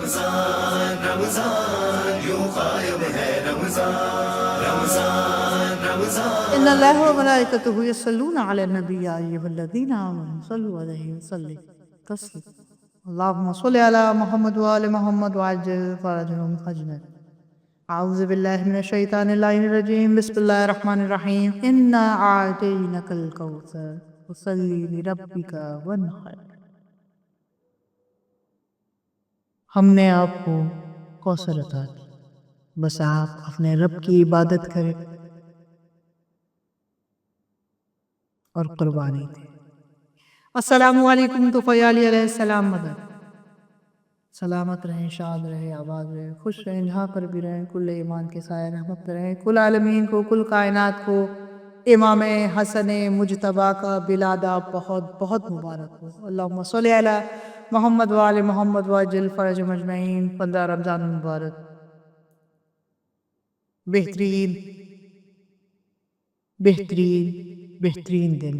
رمضان رمضان یوں قائم ہے رمضان رمضان رمضان ان اللہ و ملائکتہ یصلون علی النبی یا ایھا الذین آمنوا صلوا علیہ وسلموا تسلیما اللہم صل علی محمد وآل محمد وعجل فرجهم اجمعین اعوذ باللہ من الشیطان اللعین الرجیم بسم اللہ الرحمن الرحیم انا اعطینک الکوثر فصلی لربک وانحر ہم نے آپ کو کوثر عطا کی، بس آپ اپنے رب کی عبادت کریں اور قربانی دیں۔ السلام علیکم طفیل علیہ السلام مدد سلامت رہیں، شاد رہیں، آباد رہیں، خوش رہیں، جہاں پر بھی رہیں، کل ایمان کے سائے رحمت رہیں، کل عالمین کو، کل کائنات کو امام حسن مجتبیٰ کا بلادہ بہت بہت مبارک ہو۔ اللہم صلی علی محمد وآل محمد وعجل فرجهم اجمعین۔ 15 رمضان المبارک بہترین بہترین بہترین دن،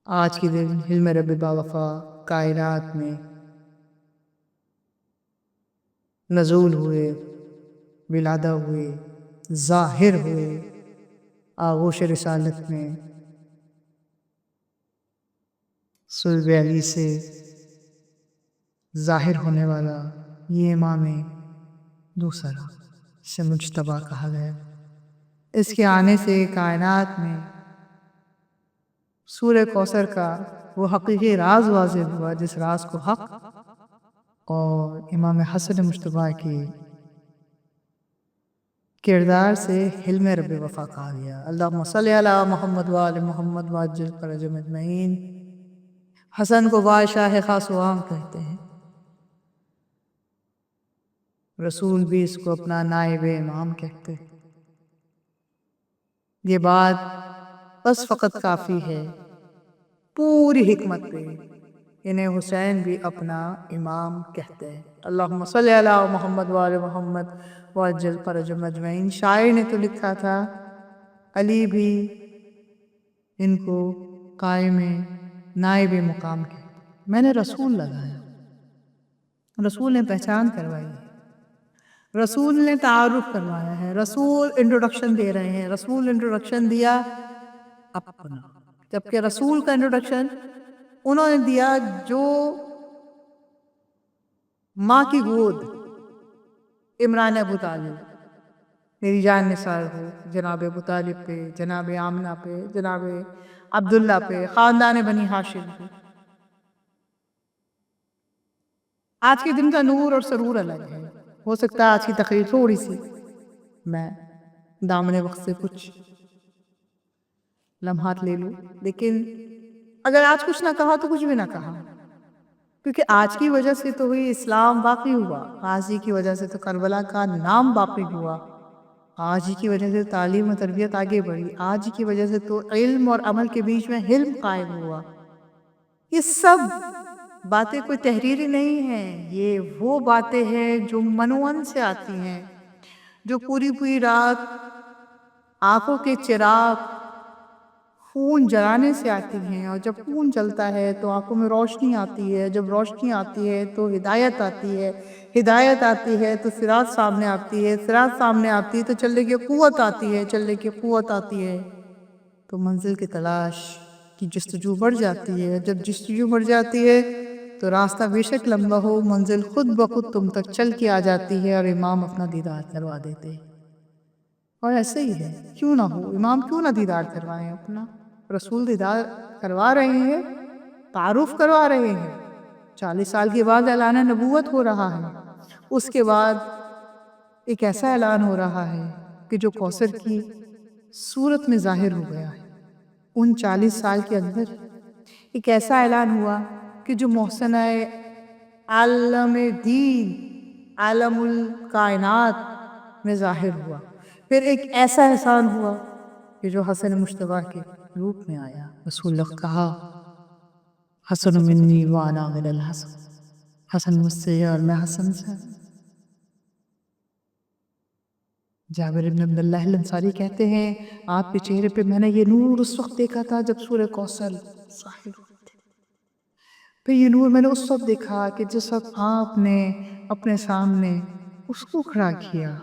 آج کے دن حلم رب باوفا کائنات میں نزول ہوئے، ولادہ ہوئے، ظاہر ہوئے، آغوش رسالت میں صلب علی سے ظاہر ہونے والا یہ امام دوسرا سے مجتبیٰ کہا گیا۔ اس کے آنے سے کائنات میں سورہ کوثر کا وہ حقیقی راز واضح ہوا، جس راز کو حق اور امام حسن مجتبیٰ کے کردار سے حلم رب وفا کہا گیا۔ اللہم صلی علی محمد وآل محمد وعجل فرجهم اجمعین۔ حسن کو بادشاہ خاص و عام کہتے ہیں، رسول بھی اس کو اپنا نائب امام کہتے ہیں۔ یہ بات بس فقط کافی ہے پوری حکمت پہ، انہیں حسین بھی اپنا امام کہتے ہیں۔ اللہم صلی علی محمد وآل محمد وعجل فرجهم اجمعین۔ شاعر نے تو لکھا تھا علی بھی ان کو قائم نائب مقام کہتے ہیں۔ میں نے رسول لگایا، رسول نے پہچان کروائی ہے، رسول نے تعارف کروایا ہے، رسول انٹروڈکشن دے رہے ہیں۔ رسول انٹروڈکشن دیا اپنا، جبکہ رسول کا انٹروڈکشن انہوں نے دیا جو ماں کی گود عمران ابو طالب، میری جان نثار ہو، جناب ابو طالب پہ، جناب آمنہ پہ، جناب عبداللہ پہ، خاندان بنی ہاشم پہ۔ آج کے دن کا نور اور سرور الگ ہے، ہو سکتا ہے آج کی تقریر تھوڑی سی میں دامن وقت سے کچھ لمحات لے لوں، لیکن اگر آج کچھ نہ کہا تو کچھ بھی نہ کہا، کیونکہ آج کی وجہ سے تو ہوئی اسلام باقی ہوا، آج ہی کی وجہ سے تو کربلا کا نام باقی ہوا، آج ہی کی وجہ سے تعلیم و تربیت آگے بڑھی، آج ہی کی وجہ سے تو علم اور عمل کے بیچ میں حلم قائم ہوا۔ یہ سب باتیں کوئی تحریری نہیں ہیں، یہ وہ باتیں ہیں جو منون سے آتی ہیں، جو پوری پوری رات آنکھوں کے چراغ خون جلانے سے آتی ہیں، اور جب خون جلتا ہے تو آنکھوں میں روشنی آتی ہے، جب روشنی آتی ہے تو ہدایت آتی ہے، ہدایت آتی ہے تو صراط سامنے آتی ہے، صراط سامنے آتی ہے تو چلنے کی قوت آتی ہے، چلنے کی قوت آتی ہے تو منزل کی تلاش کی جستجو بڑھ جاتی ہے، جب جستجو بڑھ جاتی ہے تو راستہ بے شک لمبا ہو، منزل خود بخود تم تک چل کے آ جاتی ہے، اور امام اپنا دیدار کروا دیتے ہیں۔ اور ایسے ہی ہے، کیوں نہ ہو، امام کیوں نہ دیدار کروائیں اپنا؟ رسول دیدار کروا رہے ہیں، تعارف کروا رہے ہیں، 40 سال کے بعد اعلان نبوت ہو رہا ہے، اس کے بعد ایک ایسا اعلان ہو رہا ہے کہ جو کوثر کی صورت میں ظاہر ہو گیا ہے۔ ان 40 سال کے اندر ایک ایسا اعلان ہوا کہ جو محسنہ عالم دین، عالم الکائنات میں ظاہر ہوا۔ پھر ایک ایسا احسان ہوا کہ جو حسن مجتبیٰ کے روپ میں آیا۔ رسول اللہ کہا حسن منی وانا من الحسن، حسن مجھ سے ہے اور میں حسن سے۔ جابر بن عبداللہ الانصاری کہتے ہیں آپ کے چہرے پہ میں نے یہ نور اس وقت دیکھا تھا جب سورہ کوثر ظاہر ہوئی تھی۔ پھر یہ نور میں نے اس وقت دیکھا کہ جس وقت آپ نے اپنے سامنے اس کو کھڑا کیا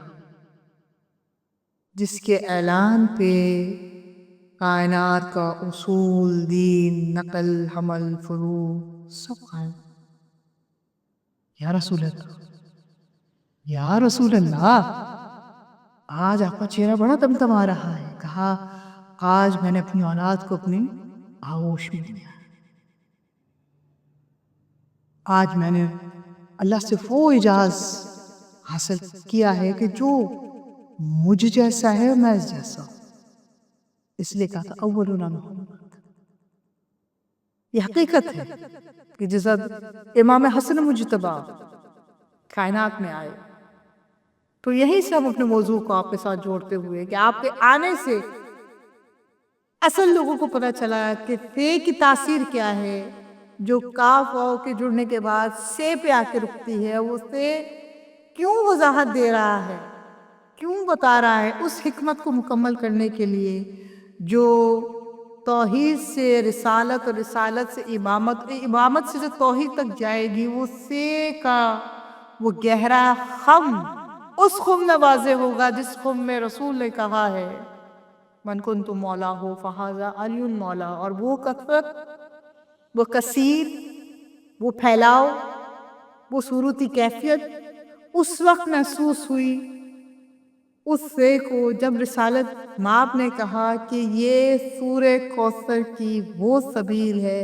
جس کے اعلان پہ کائنات کا اصول، دین، نقل، حمل، فروع سب قائم۔ یا رسول اللہ، یا رسول اللہ، آج آپ کا چہرہ بڑا تمتما رہا ہے۔ کہا آج میں نے اپنی اولاد کو اپنی آغوش میں لیا، آج میں نے اللہ سے وہ اجاز حاصل کیا ہے کہ جو مجھ جیسا ہے میں اس جیسا ہوں۔ اس لیے کہا تھا اولنا محمد۔ یہ حقیقت ہے کہ جس وقت امام حسن مجتبی کائنات میں آئے تو یہیں سے ہم اپنے موضوع کو آپ کے ساتھ جوڑتے ہوئے کہ آپ کے آنے سے اصل لوگوں کو پتہ چلا کہ فے کی تاثیر کیا ہے، جو کاف واو کے جڑنے کے بعد سے پہ آ کے رکتی ہے، وہ سے کیوں وضاحت دے رہا ہے، کیوں بتا رہا ہے اس حکمت کو مکمل کرنے کے لیے جو توحید سے رسالت اور رسالت سے امامت، امامت سے جو توحید تک جائے گی، وہ سے کا وہ گہرا خم اس خم میں واضح ہوگا جس خم میں رسول نے کہا ہے من کنت مولا ہو فہذا علی مولا، اور وہ کثرت، وہ کثیر، وہ پھیلاؤ، وہ صورتی کیفیت اس وقت محسوس ہوئی اس سے کو جب رسالت ماپ نے کہا کہ یہ سورہ کوثر کی وہ سبیل ہے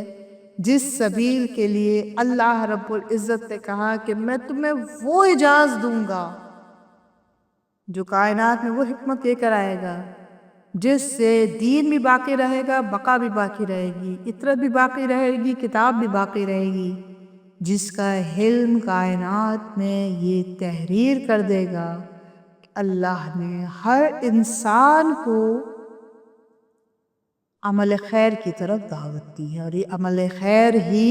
جس سبیل کے لیے اللہ رب العزت نے کہا کہ میں تمہیں وہ اجاز دوں گا جو کائنات میں وہ حکمت لے کر آئے گا جس سے دین بھی باقی رہے گا، بقا بھی باقی رہے گی، عطرت بھی باقی رہے گی، کتاب بھی باقی رہے گی، جس کا علم کائنات میں یہ تحریر کر دے گا کہ اللہ نے ہر انسان کو عمل خیر کی طرف دعوت دی ہے، اور یہ عمل خیر ہی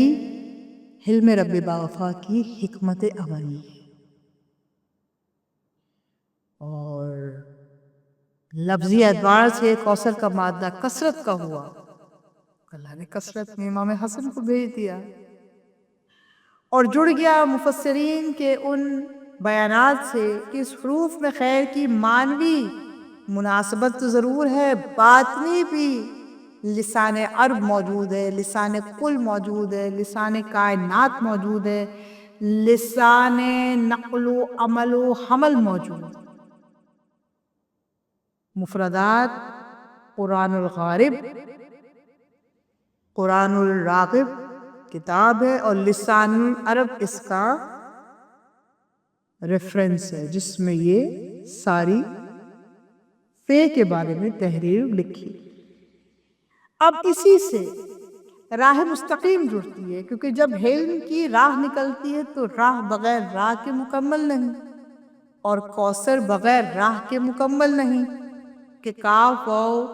حلم رب باوفا کی حکمت عملی ہے۔ اور لفظی اعتبار سے کوثر کا مادہ کثرت کا ہوا، اللہ نے کثرت میں امام حسن کو بھیج دیا اور جڑ گیا مفسرین کے ان بیانات سے کہ اس حروف میں خیر کی معنوی مناسبت تو ضرور ہے، باطنی بھی لسان عرب موجود ہے، لسان کل موجود ہے، لسان کائنات موجود ہے، لسان نقل و عمل و حمل موجود ہے۔ مفردات قرآن الغارب، قرآن الراغب کتاب ہے، اور لسان العرب اس کا ریفرنس ہے جس میں یہ ساری فے کے بارے میں تحریر لکھی۔ اب اسی سے راہ مستقیم جڑتی ہے، کیونکہ جب علم کی راہ نکلتی ہے تو راہ بغیر راہ کے مکمل نہیں، اور کوثر بغیر راہ کے مکمل نہیں، کہ کاف واو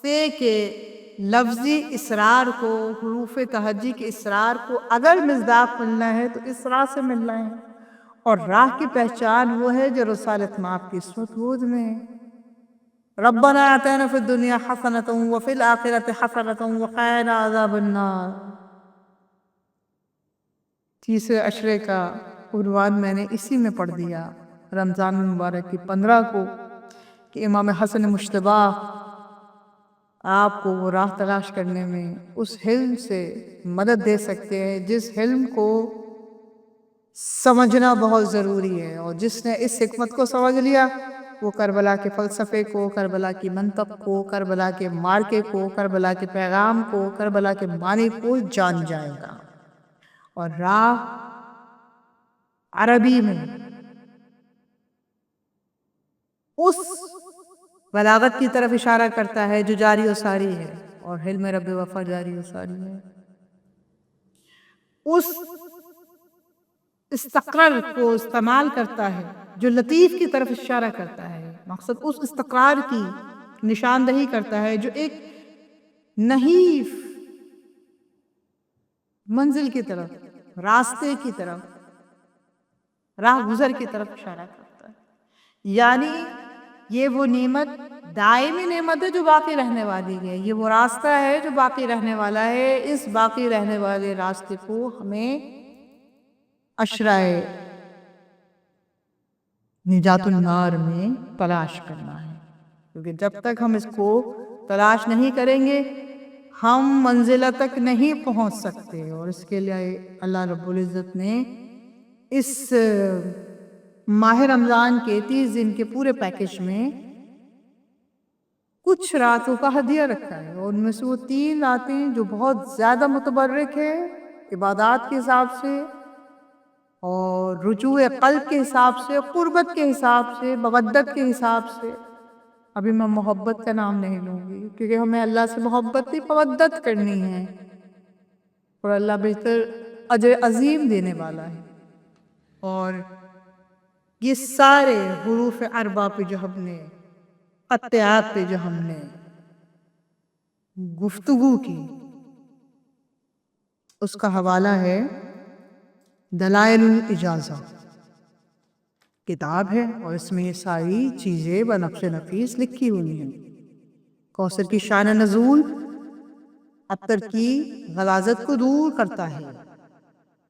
سے کے لفظی اسرار کو، حروف تہجی کے اسرار کو اگر مصداق ملنا ہے تو اس راہ سے ملنا ہے، اور راہ کی پہچان وہ ہے جو رسالت ماپ کی اس وقت وجود میں ہے۔ ربنا آتنا فی الدنیا حسنۃ وفی الآخرۃ حسنۃ وقنا عذاب النار۔ تیسرے عشرے کا عنوان میں نے اسی میں پڑھ دیا، رمضان المبارک کی 15 کو، کہ امام حسن مجتبی آپ کو وہ راہ تلاش کرنے میں اس علم سے مدد دے سکتے ہیں جس علم کو سمجھنا بہت ضروری ہے، اور جس نے اس حکمت کو سمجھ لیا وہ کربلا کے فلسفے کو، کربلا کی منطق کو، کربلا کے مارکے کو، کربلا کے پیغام کو، کربلا کے معنی کو جان جائے گا۔ اور راہ عربی میں اس بلاغت کی طرف اشارہ کرتا ہے جو جاری و ساری ہے، اور حلم رب وفا جاری و ساری ہے۔ اس استقرار کو استعمال کرتا ہے جو لطیف کی طرف اشارہ کرتا ہے، مقصد اس استقرار کی نشاندہی کرتا ہے جو ایک نحیف منزل کی طرف، راستے کی طرف، راہ گزر کی طرف اشارہ کرتا ہے، یعنی یہ وہ نعمت دائمی نعمت ہے جو باقی رہنے والی ہے، یہ وہ راستہ ہے جو باقی رہنے والا ہے۔ اس باقی رہنے والے راستے کو ہمیں اشرائے نجات النار میں تلاش کرنا ہے، کیونکہ جب تک ہم اس کو تلاش نہیں کریں گے ہم منزلہ تک نہیں پہنچ سکتے۔ اور اس کے لیے اللہ رب العزت نے اس ماہ رمضان کے 30 دن کے پورے پیکج میں کچھ راتوں کا ہدیہ رکھا ہے، اور ان میں سے وہ 3 راتیں جو بہت زیادہ متبرک ہے عبادات کے حساب سے اور رجوع قلب کے حساب سے، قربت کے حساب سے، مودت کے حساب سے۔ ابھی میں محبت کا نام نہیں لوں گی کیونکہ ہمیں اللہ سے محبت نہیں مودت کرنی ہے، اور اللہ بہتر اجر عظیم دینے والا ہے۔ اور یہ سارے حروف اربع پہ جو ہم نے قطعات پہ جو ہم نے گفتگو کی، اس کا حوالہ ہے دلائل الاجازہ کتاب ہے، اور اس میں یہ ساری چیزیں بنفس نفیس لکھی ہوئی ہیں۔ کوثر کی شان نزول ابتر کی غلاظت کو دور کرتا ہے،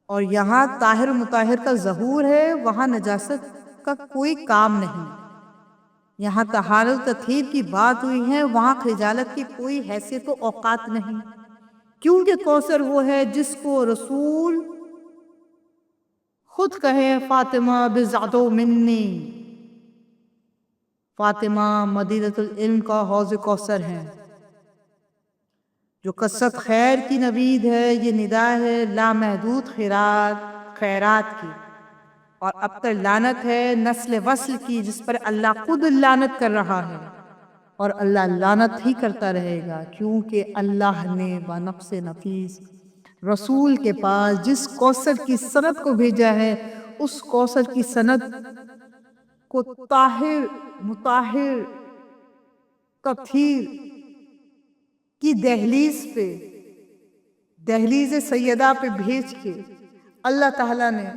اور یہاں طاہر و مطہر کا ظہور ہے، وہاں نجاست کا کوئی کام نہیں۔ یہاں طہارت و تطہیر کی بات ہوئی ہے، وہاں خجالت کی کوئی حیثیت و اوقات نہیں، کیونکہ کوثر وہ ہے جس کو رسول خود کہے فاطمہ بضعت منی، فاطمہ مدینۃ العلم کا حوض کوثر ہے، جو کثرت خیر کی نوید ہے۔ یہ ندا ہے لامحدود خیرات کی، اور ابتر لعنت ہے نسل وصل کی، جس پر اللہ خود لعنت کر رہا ہے، اور اللہ لعنت ہی کرتا رہے گا، کیونکہ اللہ نے بنفس نفیس رسول کے پاس جس کوثر کی سند کو بھیجا ہے، اس کوثر کی سند کو طاہر مطہر تطہیر کی دہلیز پہ، دہلیز سیدہ پہ بھیج کے اللہ تعالیٰ نے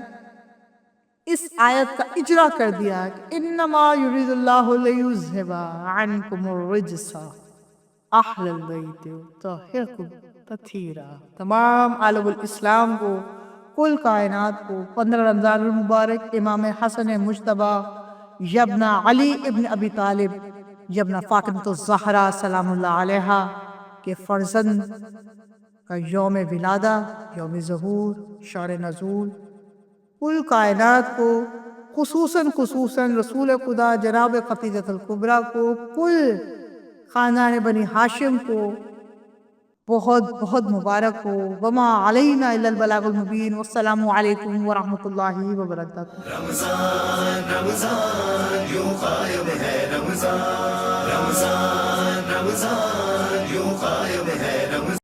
اس آیت کا اجرا کر دیا کہ انما یرید اللہ لیذھب عنکم الرجس اہل البیت ویطہرکم تطہیرا۔ تمام عالم الاسلام کو، کل کائنات کو 15 رمضان المبارک امام حسن مجتبی یبن علی ابن ابی طالب یبن فاطمۃ الزہرا سلام اللہ علیہا کے فرزند کا یوم ولادہ، یوم ظہور، شہر نزول، کل کائنات کو، خصوصاً رسول خدا جناب خدیجہ الکبریٰ کو، کل خاندان بنی ہاشم کو بہت بہت مبارک ہو۔ وما علینا الا البلاغ المبین، والسلام علیکم ورحمۃ اللہ وبرکاتہ۔ رمضان رمضان یوں غائب ہے رمضان، رمضان رمضان یوں غائب ہے رمضان۔